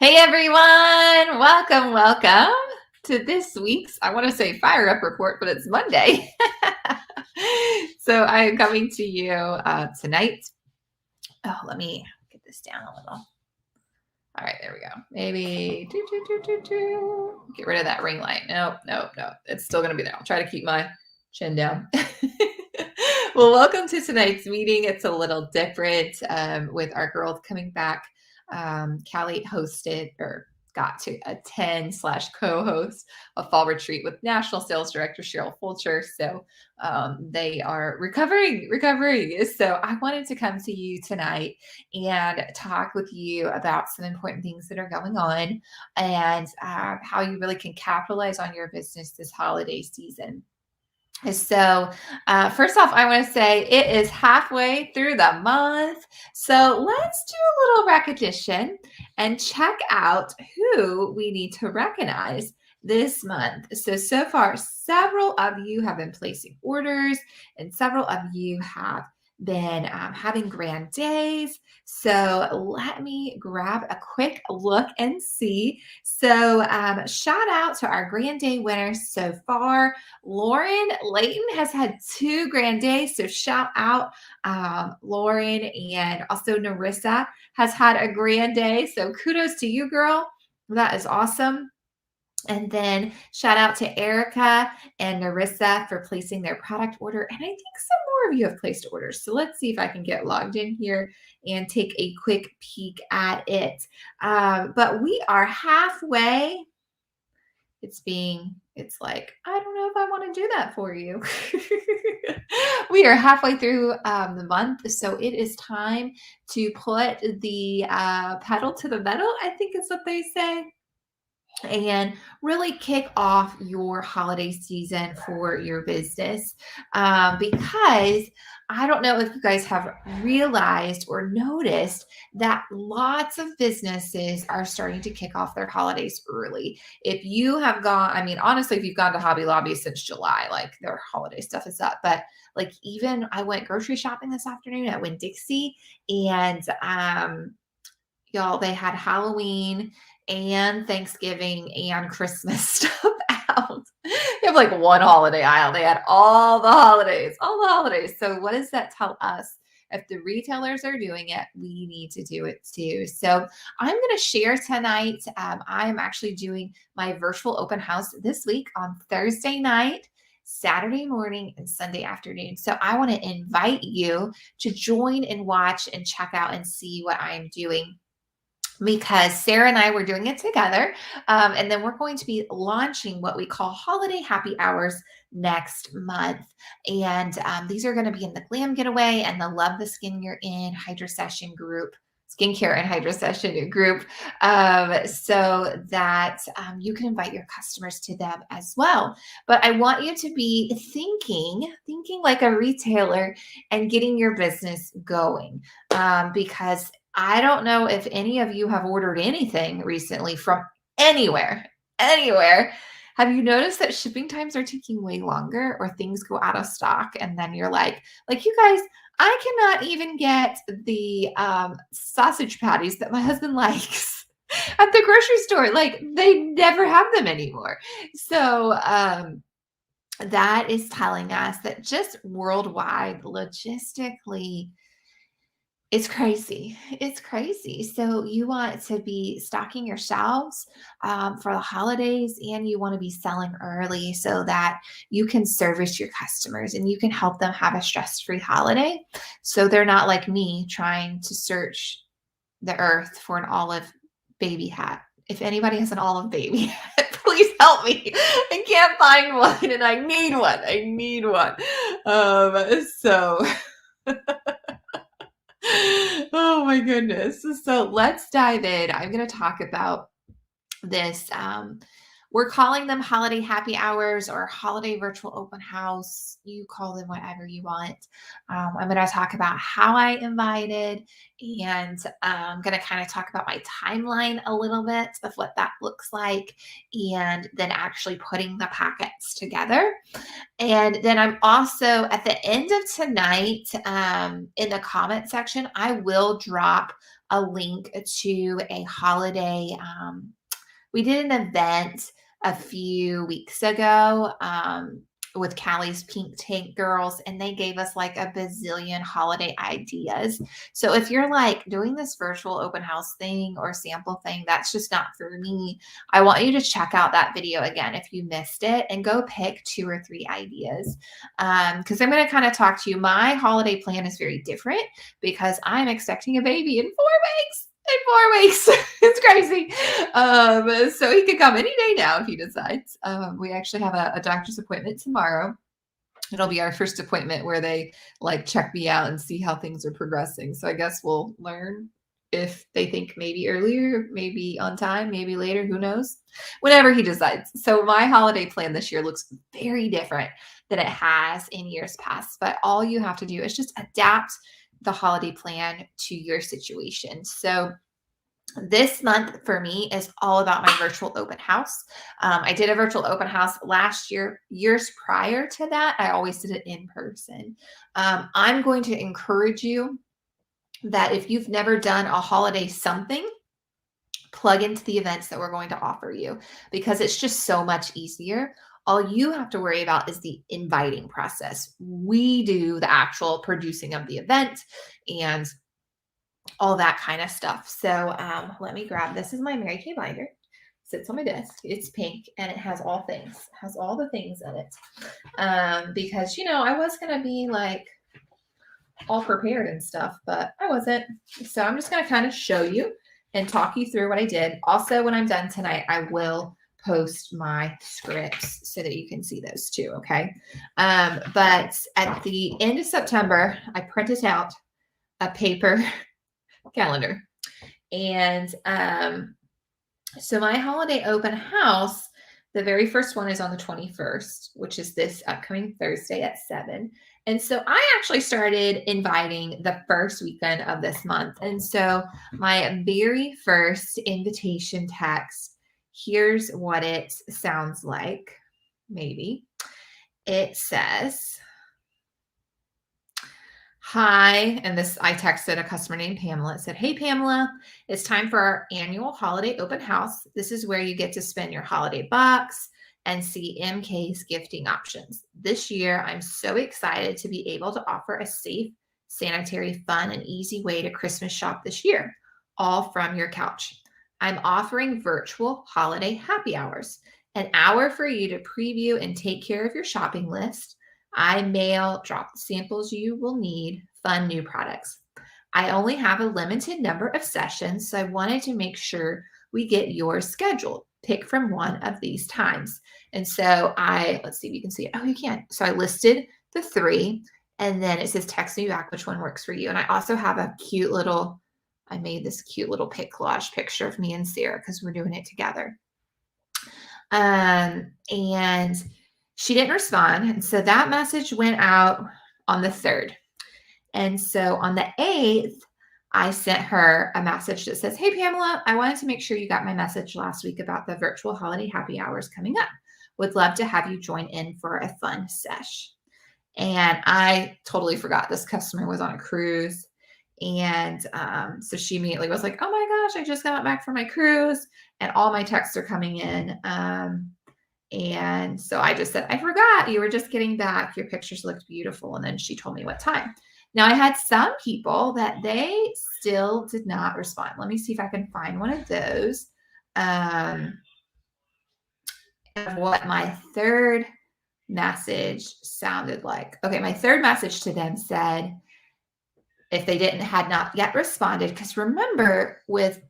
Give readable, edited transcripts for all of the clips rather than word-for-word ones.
Hey everyone, welcome to this week's, I want to say fire up report, but it's Monday. So I am coming to you tonight. Oh, let me get this down a little. All right, there we go. Maybe get rid of that ring light. Nope. It's still going to be there. I'll try to keep my chin down. Well, welcome to tonight's meeting. It's a little different with our girls coming back. Callie hosted or got to attend/co-host a fall retreat with National Sales Director Cheryl Fulcher. So they are recovering. So I wanted to come to you tonight and talk with you about some important things that are going on and how you really can capitalize on your business this holiday season. So, first off, I want to say it is halfway through the month. So, let's do a little recognition and check out who we need to recognize this month. So far, several of you have been placing orders, and several of you have been having grand days. So, let me grab a quick look and see. So, shout out to our grand day winners so far. Lauren Layton has had 2 grand days, so shout out Lauren, and also Narissa has had a grand day, so kudos to you, girl. That is awesome. And then shout out to Erica and Narissa for placing their product order. And I think some more of you have placed orders. So let's see if I can get logged in here and take a quick peek at it. But we are halfway. It's like, I don't know if I want to do that for you. We are halfway through the month, so it is time to put the pedal to the metal, I think is what they say, and really kick off your holiday season for your business. Because I don't know if you guys have realized or noticed that lots of businesses are starting to kick off their holidays early. If you have gone, I mean, honestly, if you've gone to Hobby Lobby since July, like their holiday stuff is up. But like even I went grocery shopping this afternoon at Winn-Dixie, and y'all, they had Halloween and Thanksgiving and Christmas stuff out. They have like one holiday aisle. They had all the holidays. So what does that tell us? If the retailers are doing it, we need to do it too. So I'm going to share tonight. I am actually doing my virtual open house this week on Thursday night, Saturday morning, and Sunday afternoon. So I want to invite you to join and watch and check out and see what I am doing, because Sarah and I were doing it together. And then we're going to be launching what we call holiday happy hours next month. And these are going to be in the Glam Getaway and the Love the Skin You're In Hydra Session group. Skincare and Hydra Session group, so that you can invite your customers to them as well. But I want you to be thinking like a retailer and getting your business going, because I don't know if any of you have ordered anything recently from anywhere. Have you noticed that shipping times are taking way longer, or things go out of stock and then you're like you guys, I cannot even get the sausage patties that my husband likes at the grocery store. Like they never have them anymore. So that is telling us that just worldwide, logistically, it's crazy. So you want to be stocking your shelves for the holidays, and you want to be selling early so that you can service your customers and you can help them have a stress-free holiday. So they're not like me trying to search the earth for an olive baby hat. If anybody has an olive baby hat, please help me. I can't find one, and I need one. So Oh my goodness. So let's dive in. I'm going to talk about this. We're calling them holiday happy hours or holiday virtual open house. You call them whatever you want. I'm going to talk about how I invited, and I'm going to kind of talk about my timeline a little bit of what that looks like, and then actually putting the packets together. And then I'm also at the end of tonight, in the comment section, I will drop a link to a holiday. We did an event a few weeks ago with Callie's Pink Tank Girls, and they gave us like a bazillion holiday ideas. So if you're like doing this virtual open house thing or sample thing, that's just not for me. I want you to check out that video again if you missed it and go pick 2 or 3 ideas. Because I'm going to kind of talk to you. My holiday plan is very different because I'm expecting a baby in 4 weeks. In 4 weeks. It's crazy. So he could come any day now if he decides. We actually have a doctor's appointment tomorrow. It'll be our first appointment where they like check me out and see how things are progressing. So I guess we'll learn if they think maybe earlier, maybe on time, maybe later, who knows? Whenever he decides. So my holiday plan this year looks very different than it has in years past. But all you have to do is just adapt the holiday plan to your situation. So this month for me is all about my virtual open house. I did a virtual open house last year. Years prior to that, I always did it in person. I'm going to encourage you that if you've never done a holiday something, plug into the events that we're going to offer you because it's just so much easier. All you have to worry about is the inviting process. We do the actual producing of the event and all that kind of stuff. So let me grab, this is my Mary Kay binder. Sits on my desk. It's pink and it has all things, has all the things in it. Because, you know, I was going to be like all prepared and stuff, but I wasn't. So I'm just going to kind of show you and talk you through what I did. Also, when I'm done tonight, I will post my scripts so that you can see those too. Okay. But at the end of September, I printed out a paper calendar. And so my holiday open house, the very first one is on the 21st, which is this upcoming Thursday at 7. And so I actually started inviting the first weekend of this month. And so my very first invitation text, here's what it sounds like. Maybe it says, hi, and this, I texted a customer named Pamela. It said, hey, Pamela, it's time for our annual holiday open house. This is where you get to spend your holiday bucks and see MK's gifting options. This year, I'm so excited to be able to offer a safe, sanitary, fun, and easy way to Christmas shop this year, all from your couch. I'm offering virtual holiday happy hours, an hour for you to preview and take care of your shopping list. I mail, drop the samples you will need, fun new products. I only have a limited number of sessions, so I wanted to make sure we get yours scheduled. Pick from one of these times. And so let's see if you can see it. Oh, you can. So I listed the 3, and then it says text me back which one works for you. And I also have a cute little, I made this cute little pic collage picture of me and Sarah because we're doing it together. And she didn't respond. And so that message went out on the 3rd. And so on the 8th, I sent her a message that says, hey, Pamela, I wanted to make sure you got my message last week about the virtual holiday happy hours coming up. Would love to have you join in for a fun sesh. And I totally forgot this customer was on a cruise. And so she immediately was like, oh my gosh, I just got back from my cruise and all my texts are coming in. And so I just said, I forgot you were just getting back. Your pictures looked beautiful. And then she told me what time. Now I had some people that they still did not respond. Let me see if I can find one of those. Of what my 3rd message sounded like. Okay, my 3rd message to them said, if they had not yet responded, because remember with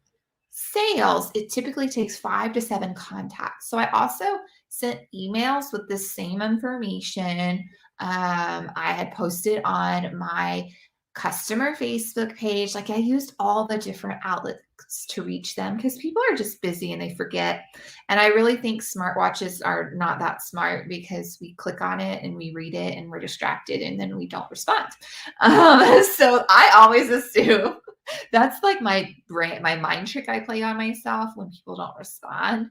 sales, it typically takes 5 to 7 contacts. So I also sent emails with the same information. I had posted on my customer Facebook page. Like I used all the different outlets to reach them because people are just busy and they forget. And I really think smartwatches are not that smart because we click on it and we read it and we're distracted and then we don't respond. So I always assume that's like my mind trick I play on myself when people don't respond,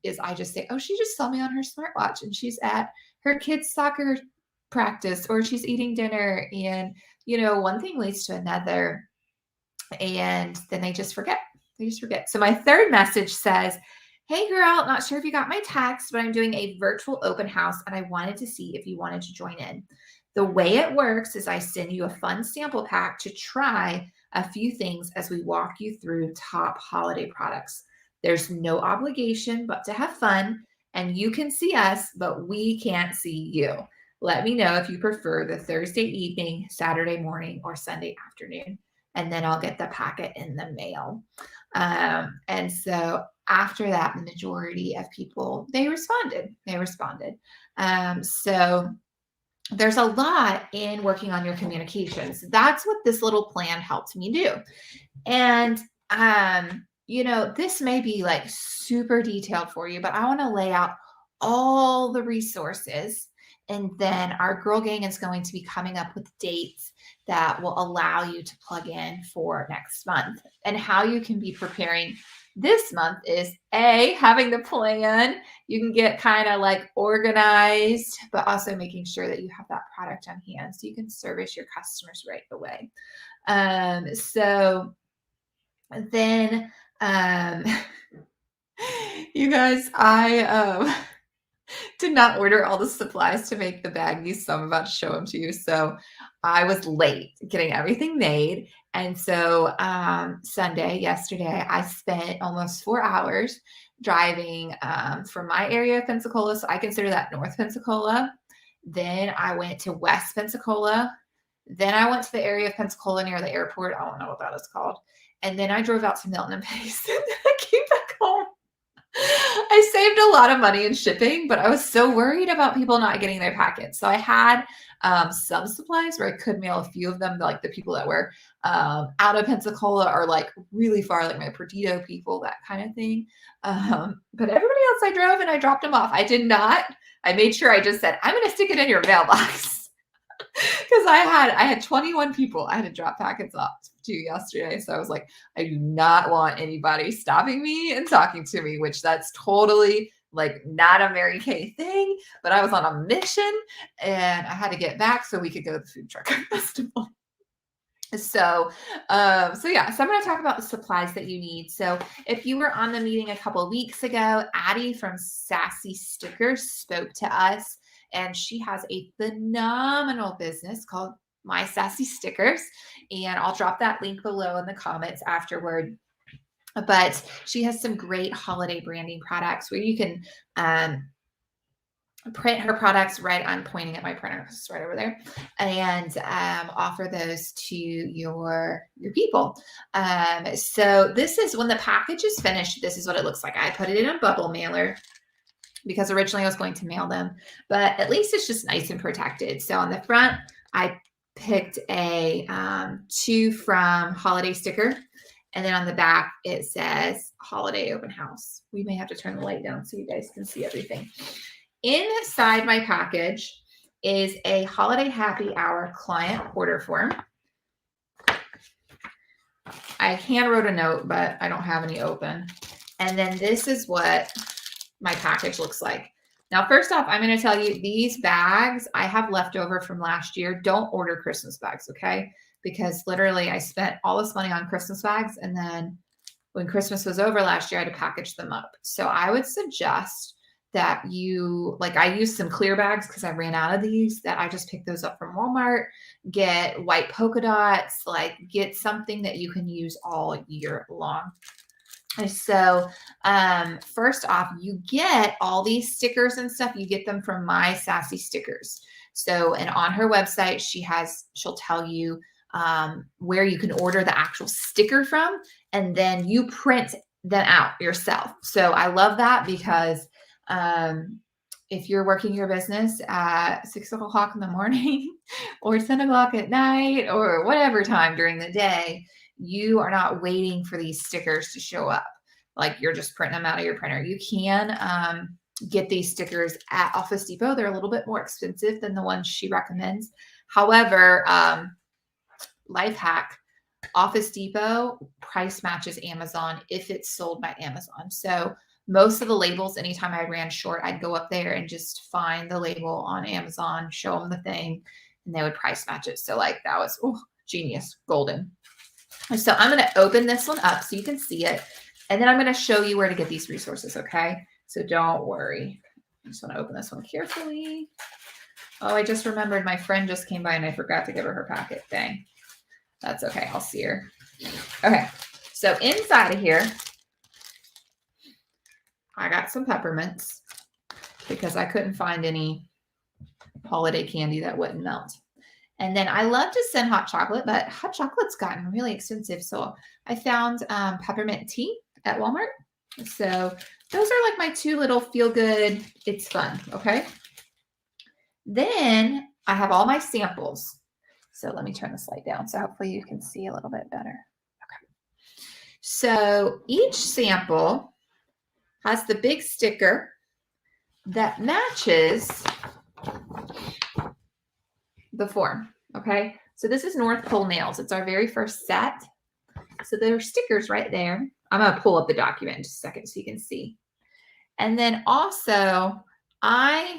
is I just say, oh, she just saw me on her smartwatch and she's at her kid's soccer practice or she's eating dinner. And, you know, one thing leads to another. and then they just forget. They just forget. So my third message says, "Hey girl, not sure if you got my text, but I'm doing a virtual open house and I wanted to see if you wanted to join in." The way it works is I send you a fun sample pack to try a few things as we walk you through top holiday products. There's no obligation but to have fun, and you can see us, but we can't see you. Let me know if you prefer the Thursday evening, Saturday morning, or Sunday afternoon, and then I'll get the packet in the mail. And so after that, the majority of people, they responded. They responded. So there's a lot in working on your communications. That's what this little plan helped me do. And this may be like super detailed for you, but I want to lay out all the resources. And then our girl gang is going to be coming up with dates that will allow you to plug in for next month. And how you can be preparing this month is having the plan. You can get kind of like organized, but also making sure that you have that product on hand so you can service your customers right away. So then, you guys, I did not order all the supplies to make the baggies, so I'm about to show them to you. So I was late getting everything made. And so Sunday, yesterday, I spent almost 4 hours driving from my area of Pensacola. So I consider that North Pensacola. Then I went to West Pensacola. Then I went to the area of Pensacola near the airport. I don't know what that is called. And then I drove out to Milton and Pace. And then I came back home. I saved a lot of money in shipping, but I was so worried about people not getting their packets. So I had some supplies where I could mail a few of them, like the people that were out of Pensacola or like really far, like my Perdido people, that kind of thing. But everybody else I drove and I dropped them off. I did not. I made sure I just said, I'm going to stick it in your mailbox. Because I had 21 people I had to drop packets off to yesterday. So I was like, I do not want anybody stopping me and talking to me, which that's totally like not a Mary Kay thing, but I was on a mission and I had to get back so we could go to the food truck festival. So yeah, so I'm going to talk about the supplies that you need. So if you were on the meeting a couple of weeks ago, Addie from Sassy Stickers spoke to us, and she has a phenomenal business called My Sassy Stickers. And I'll drop that link below in the comments afterward. But she has some great holiday branding products where you can print her products right. I'm pointing at my printer. It's right over there, and offer those to your people. So this is when the package is finished. This is what it looks like. I put it in a bubble mailer because originally I was going to mail them, but at least it's just nice and protected. So on the front, I picked a To From holiday sticker. And then on the back, it says holiday open house. We may have to turn the light down so you guys can see everything. Inside my package is a holiday happy hour client order form. I hand wrote a note, but I don't have any open. And then this is what my package looks like. Now, first off, I'm going to tell you these bags I have left over from last year. Don't order Christmas bags, okay? Because literally I spent all this money on Christmas bags. And then when Christmas was over last year, I had to package them up. So I would suggest that you, like I used some clear bags because I ran out of these, that I just picked those up from Walmart. Get white polka dots, like get something that you can use all year long. So first off, you get all these stickers and stuff. You get them from My Sassy Stickers. So, and on her website, she'll tell you where you can order the actual sticker from, and then you print them out yourself. So I love that because if you're working your business at 6 o'clock in the morning or 10 o'clock at night or whatever time during the day, you are not waiting for these stickers to show up. Like you're just printing them out of your printer. You can get these stickers at Office Depot. They're a little bit more expensive than the ones she recommends. However, life hack, Office Depot price matches Amazon if it's sold by Amazon. So most of the labels, anytime I ran short, I'd go up there and just find the label on Amazon, show them the thing, and they would price match it. So like that was genius, golden. So I'm going to open this one up so you can see it. And then I'm going to show you where to get these resources, okay? So don't worry. I just want to open this one carefully. Oh, I just remembered my friend just came by and I forgot to give her her packet. Dang. That's okay. I'll see her. Okay. So inside of here, I got some peppermints because I couldn't find any holiday candy that wouldn't melt. And then I love to send hot chocolate, but hot chocolate's gotten really expensive. So I found peppermint tea at Walmart. So those are like my two little feel good, it's fun, okay? Then I have all my samples. So let me turn this light down so hopefully you can see a little bit better. Okay. So each sample has the big sticker that matches the form, okay? So this is North Pole nails. It's our very first set. So there are stickers right there. I'm going to pull up the document in just a second so you can see. And then also, I'm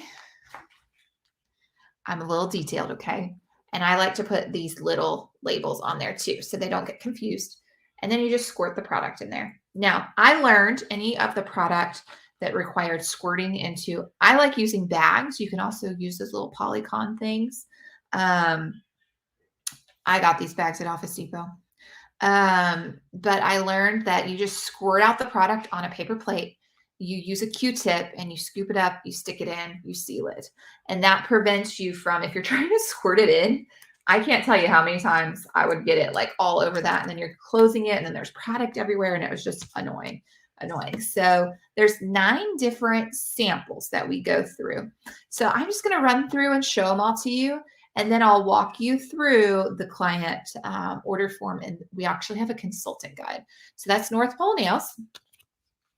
a little detailed, okay? And I like to put these little labels on there too so they don't get confused. And then you just squirt the product in there. Now, I learned any of the product that required squirting into, I like using bags. You can also use those little polycon things. I got these bags at Office Depot. But I learned that you just squirt out the product on a paper plate. You use a Q-tip and you scoop it up, you stick it in, you seal it. And that prevents you from, if you're trying to squirt it in, I can't tell you how many times I would get it like all over that. And then you're closing it and then there's product everywhere and it was just annoying. So there's 9 different samples that we go through. So I'm just going to run through and show them all to you. And then I'll walk you through the client order form. And we actually have a consultant guide. So that's North Pole Nails.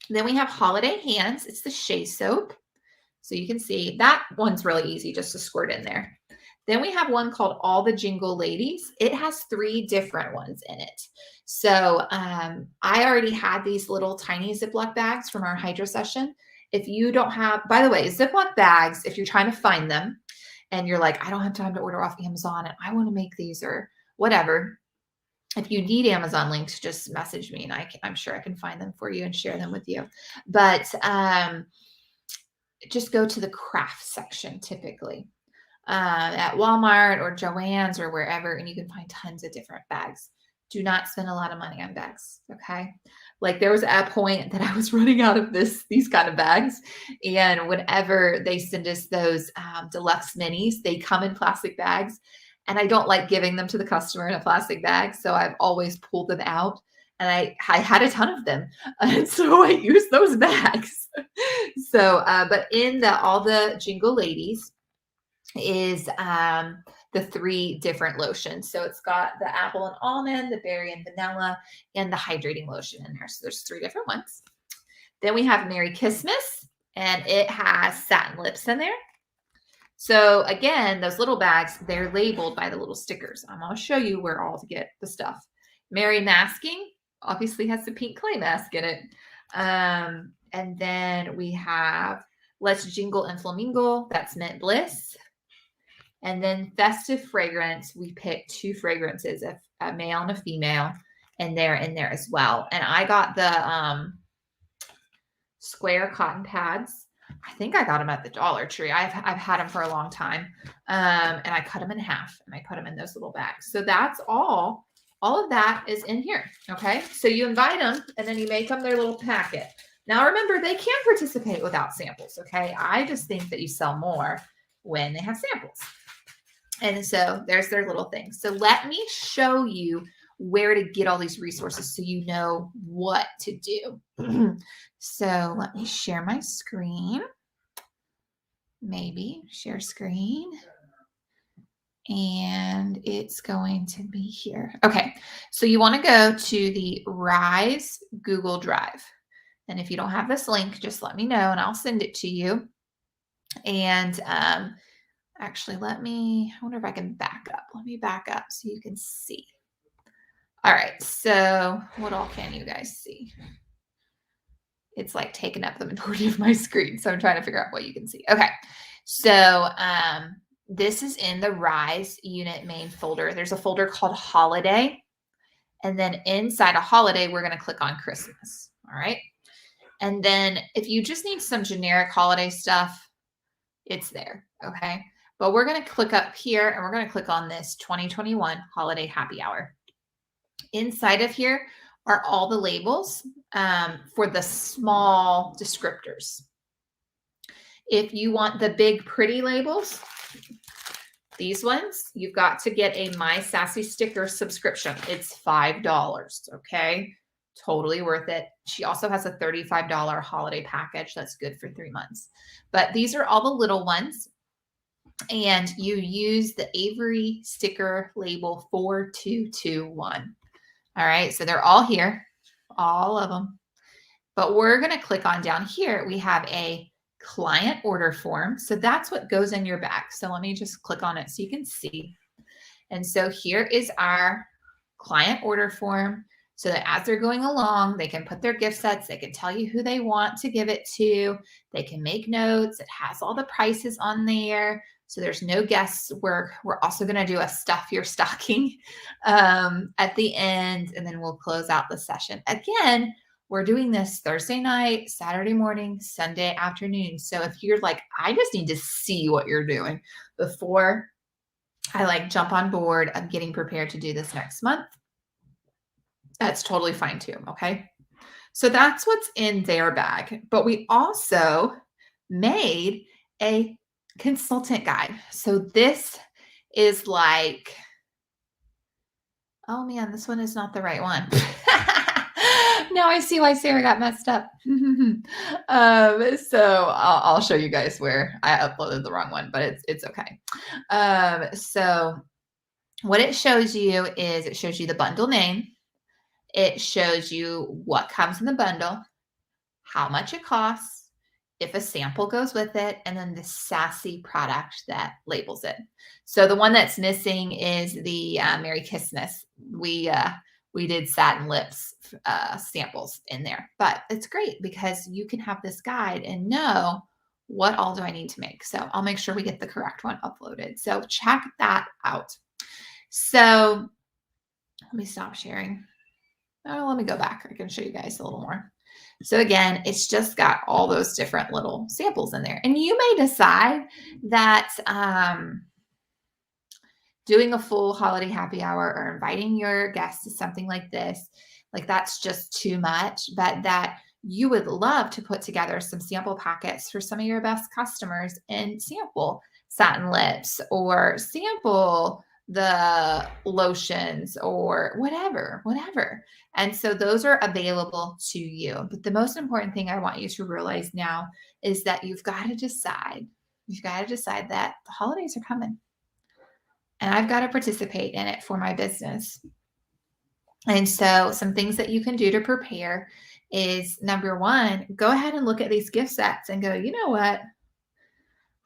Then we have Holiday Hands. It's the Shea Soap. So you can see that one's really easy just to squirt in there. Then we have one called All the Jingle Ladies. It has 3 different ones in it. So I already had these little tiny Ziploc bags from our Hydro session. If you don't have, by the way, Ziploc bags, if you're trying to find them and you're like, I don't have time to order off Amazon and I want to make these or whatever. If you need Amazon links, just message me and I'm sure I can find them for you and share them with you. But just go to the craft section typically at Walmart or Joann's or wherever, and you can find tons of different bags. Do not spend a lot of money on bags, okay? Like there was a point that I was running out of these kind of bags, and whenever they send us those deluxe minis, they come in plastic bags, and I don't like giving them to the customer in a plastic bag, so I've always pulled them out, and I had a ton of them, and so I used those bags. So, but in All the Jingle Ladies is the 3 different lotions. So it's got the apple and almond, the berry and vanilla, and the hydrating lotion in there. So there's 3 different ones. Then we have Merry Christmas, and it has satin lips in there. So again, those little bags, they're labeled by the little stickers. I'm going to show you where all to get the stuff. Merry Masking obviously has the pink clay mask in it. And then we have Let's Jingle and Flamingo. That's Mint Bliss. And then Festive Fragrance, we picked 2 fragrances, a male and a female, and they're in there as well. And I got the square cotton pads. I think I got them at the Dollar Tree. I've had them for a long time. And I cut them in half and I put them in those little bags. So that's all of that is in here. Okay. So you invite them and then you make them their little packet. Now remember, they can't participate without samples. Okay. I just think that you sell more when they have samples. And so there's their little thing. So let me show you where to get all these resources so you know what to do. So let me share my screen. Maybe share screen. And it's going to be here. Okay, so you want to go to the Rise Google Drive. And if you don't have this link, just let me know and I'll send it to you. And actually, I wonder if I can back up. Let me back up so you can see. All right, so what all can you guys see? It's like taking up the majority of my screen, so I'm trying to figure out what you can see. Okay, so this is in the Rise unit main folder. There's a folder called Holiday, And then inside a holiday, we're going to click on Christmas. All right. And then if you just need some generic holiday stuff, it's there. Okay. But we're going to click up here and we're going to click on this 2021 holiday happy hour. Inside of here are all the labels for the small descriptors. If you want the big pretty labels, these ones, you've got to get a My Sassy sticker subscription. It's $5, okay? Totally worth it. She also has a $35 holiday package that's good for 3 months. But these are all the little ones. And you use the Avery sticker label 4221. All right, so they're all here, all of them. But we're going to click on down here. We have a client order form. So that's what goes in your bag. So let me just click on it so you can see. And so here is our client order form so that as they're going along, they can put their gift sets. They can tell you who they want to give it to. They can make notes. It has all the prices on there. So there's no guesswork. We're also going to do a stuff your stocking at the end, and then we'll close out the session. Again, we're doing this Thursday night, Saturday morning, Sunday afternoon. So if you're like, I just need to see what you're doing before I like jump on board, I'm getting prepared to do this next month, that's totally fine too. Okay. So that's what's in their bag. But we also made a consultant guide. So this is like, oh man, this one is not the right one. Now I see why Sarah got messed up. So I'll show you guys where I uploaded the wrong one, but it's okay. So what it shows you is it shows you the bundle name. It shows you what comes in the bundle, how much it costs, if a sample goes with it, and then the sassy product that labels it. So the one that's missing is the Merry Kissmas. We did satin lips samples in there, but it's great because you can have this guide and know what all do I need to make. So I'll make sure we get the correct one uploaded. So check that out. So let me stop sharing. Oh, let me go back. I can show you guys a little more. So again, it's just got all those different little samples in there. And you may decide that doing a full holiday happy hour or inviting your guests to something like this, like that's just too much, but that you would love to put together some sample packets for some of your best customers and sample satin lips or sample the lotions or whatever. And so those are available to you. But the most important thing I want you to realize now is that you've got to decide that the holidays are coming. And I've got to participate in it for my business. And so some things that you can do to prepare is, number one, go ahead and look at these gift sets and go, you know what?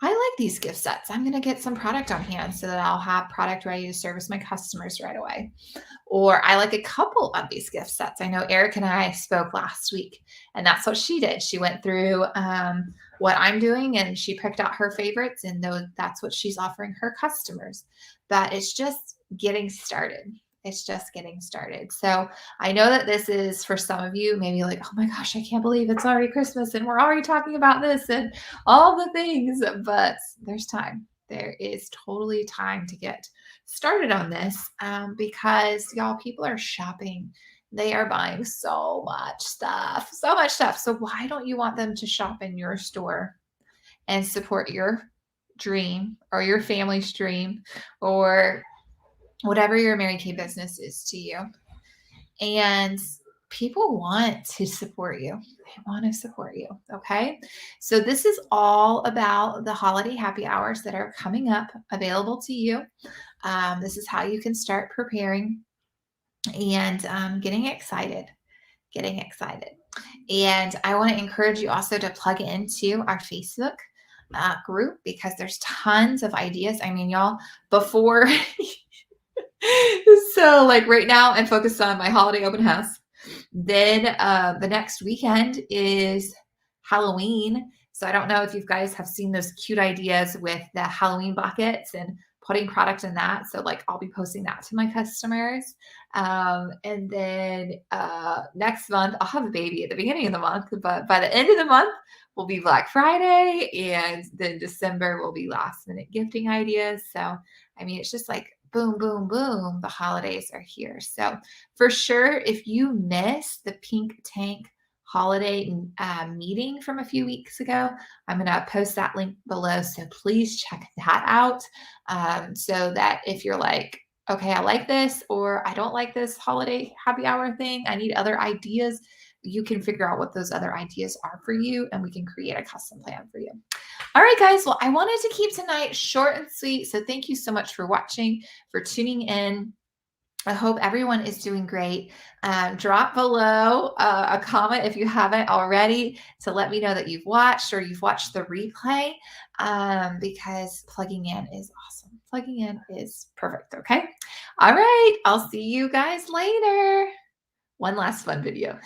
I like these gift sets. I'm going to get some product on hand so that I'll have product ready to service my customers right away. Or I like a couple of these gift sets. I know Eric and I spoke last week, and that's what she did. She went through what I'm doing, and she picked out her favorites, and that's what she's offering her customers. But it's just getting started. It's just getting started. So I know that this is for some of you, maybe like, oh my gosh, I can't believe it's already Christmas and we're already talking about this and all the things, but there's time. There is totally time to get started on this because y'all, people are shopping. They are buying so much stuff. So why don't you want them to shop in your store and support your dream or your family's dream or whatever your Mary Kay business is to you? And people want to support you. They want to support you. Okay. So this is all about the holiday happy hours that are coming up available to you. This is how you can start preparing and getting excited. And I want to encourage you also to plug into our Facebook group because there's tons of ideas. I mean, y'all, before so like right now I'm focused on my holiday open house. Then the next weekend is Halloween. So I don't know if you guys have seen those cute ideas with the Halloween buckets and putting product in that. So like I'll be posting that to my customers. And then next month, I'll have a baby at the beginning of the month, but by the end of the month will be Black Friday. And then December will be last minute gifting ideas. So, I mean, it's just like boom, boom, boom. The holidays are here. So for sure, if you miss the Pink Tank holiday meeting from a few weeks ago, I'm going to post that link below. So please check that out. So that if you're like, okay, I like this, or I don't like this holiday happy hour thing, I need other ideas, you can figure out what those other ideas are for you, and we can create a custom plan for you. All right, guys. Well, I wanted to keep tonight short and sweet. So thank you so much for watching, for tuning in. I hope everyone is doing great. Drop below a comment if you haven't already to let me know that you've watched or you've watched the replay, because plugging in is awesome. Plugging in is perfect. Okay. All right. I'll see you guys later. One last fun video.